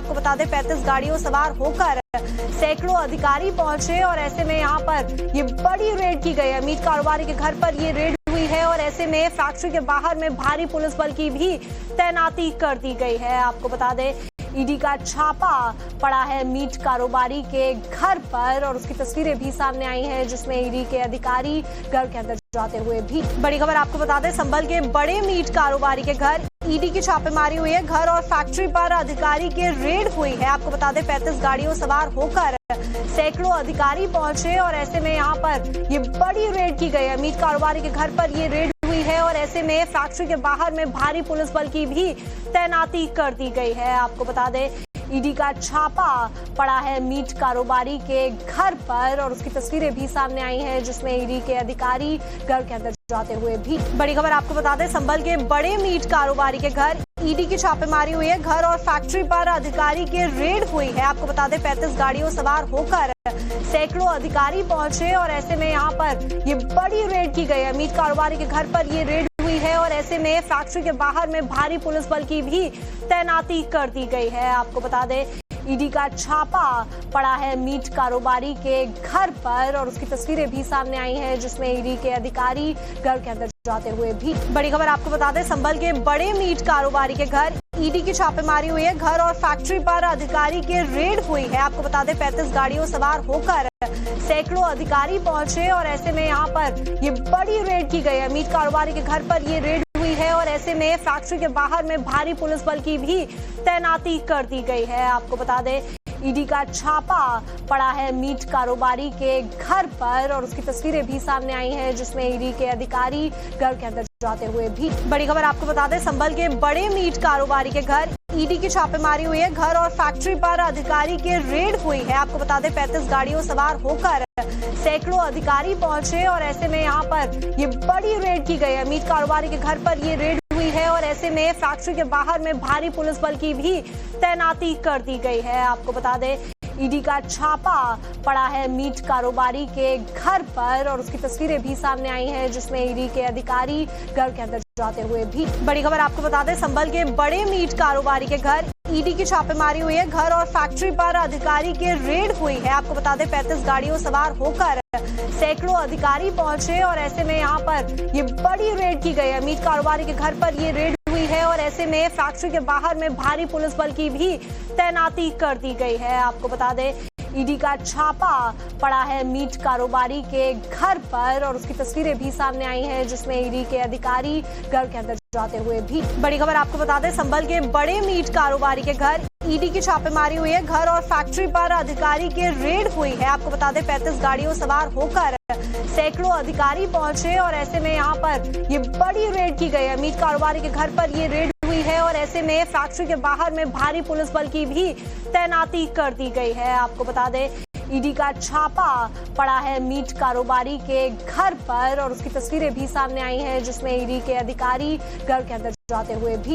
आपको बता दें 35 गाड़ियों सवार होकर सैकड़ों अधिकारी पहुंचे और ऐसे में यहां पर ये बड़ी रेड की गई है। मीट कारोबारी के घर पर ये रेड हुई है और ऐसे में फैक्ट्री के बाहर में भारी पुलिस बल की भी तैनाती कर दी गई है। आपको बता दें ईडी का छापा पड़ा है मीट कारोबारी के घर पर और उसकी तस्वीरें भी सामने आई हैं, जिसमें ईडी के अधिकारी घर के अंदर जाते हुए भी। बड़ी खबर आपको बता दें, संभल के बड़े मीट कारोबारी के घर ईडी की छापेमारी हुई है। घर और फैक्ट्री पर अधिकारी की रेड हुई है। आपको बता दें 35 गाड़ियों सवार होकर सैकड़ों अधिकारी पहुंचे और ऐसे में यहां पर ये बड़ी रेड की गई है। मीट कारोबारी के घर पर ये रेड हुई है और ऐसे में फैक्ट्री के बाहर में भारी पुलिस बल की भी तैनाती कर दी गई है। आपको बता दें ईडी का छापा पड़ा है मीट कारोबारी के घर पर और उसकी तस्वीरें भी सामने आई हैं, जिसमें ईडी के अधिकारी घर के अंदर जाते हुए भी। बड़ी खबर आपको बता दें, संभल के बड़े मीट कारोबारी के घर ईडी की छापेमारी हुई है। घर और फैक्ट्री पर अधिकारी की रेड हुई है। आपको बता दें 35 गाड़ियों सवार होकर सैकड़ों अधिकारी पहुंचे और ऐसे में यहां पर ये बड़ी रेड की गई है। मीट कारोबारी के घर पर ये रेड हुई है और ऐसे में फैक्ट्री के बाहर में भारी पुलिस बल की भी तैनाती कर दी गई है। आपको बता दें ईडी का छापा पड़ा है मीट कारोबारी के घर पर और उसकी तस्वीरें भी सामने आई हैं, जिसमें ईडी के अधिकारी घर के अंदर जाते हुए भी। बड़ी खबर आपको बता दें, संभल के बड़े मीट कारोबारी के घर ईडी की छापेमारी हुई है। घर और फैक्ट्री पर अधिकारी की रेड हुई है। आपको बता दें 35 गाड़ियों सवार होकर सैकड़ों अधिकारी पहुंचे और ऐसे में यहां पर ये बड़ी रेड की गई है। मीट कारोबारी के घर पर ये रेड हुई है और ऐसे में फैक्ट्री के बाहर में भारी पुलिस बल की भी तैनाती कर दी गई है। आपको बता दें ईडी का छापा पड़ा है मीट कारोबारी के घर पर और उसकी तस्वीरें भी सामने आई हैं, जिसमें ईडी के अधिकारी घर के अंदर जाते हुए भी। बड़ी खबर आपको बता दें, संभल के बड़े मीट कारोबारी के घर ईडी की छापेमारी हुई है। घर और फैक्ट्री पर अधिकारी की रेड हुई है। आपको बता दें 35 गाड़ियों सवार होकर सैकड़ों अधिकारी पहुंचे और ऐसे में यहां पर ये बड़ी रेड की गई है। मीट कारोबारी के घर पर ये रेड हुई है और ऐसे में फैक्ट्री के बाहर में भारी पुलिस बल की भी तैनाती कर दी गई है। आपको बता दें ईडी का छापा पड़ा है मीट कारोबारी के घर पर और उसकी तस्वीरें भी सामने आई हैं, जिसमें ईडी के अधिकारी घर के अंदर जाते हुए भी। बड़ी खबर आपको बता दें, संभल के बड़े मीट कारोबारी के घर ईडी की छापेमारी हुई है। घर और फैक्ट्री पर अधिकारी की रेड हुई है। आपको बता दें 35 गाड़ियों सवार होकर सैकड़ों अधिकारी पहुंचे और ऐसे में यहां पर ये बड़ी रेड की गई है। मीट कारोबारी के घर पर ये रेड हुई है और ऐसे में फैक्ट्री के बाहर में भारी पुलिस बल की भी तैनाती कर दी गई है। आपको बता दें ईडी का छापा पड़ा है मीट कारोबारी के घर पर और उसकी तस्वीरें भी सामने आई हैं, जिसमें ईडी के अधिकारी घर के अंदर जाते हुए भी। बड़ी खबर आपको बता दें, संभल के बड़े मीट कारोबारी के घर ईडी की छापेमारी हुई है। घर और फैक्ट्री पर अधिकारी की रेड हुई है। आपको बता दें 35 गाड़ियों सवार होकर सैकड़ों अधिकारी पहुंचे और ऐसे में यहां पर ये बड़ी रेड की गई है। मीट कारोबारी के घर पर ये रेड हुई है और ऐसे में फैक्ट्री के बाहर में भारी पुलिस बल की भी तैनाती कर दी गई है। आपको बता दें ईडी का छापा पड़ा है मीट कारोबारी के घर पर और उसकी तस्वीरें भी सामने आई हैं, जिसमें ईडी के अधिकारी घर के अंदर जाते हुए भी।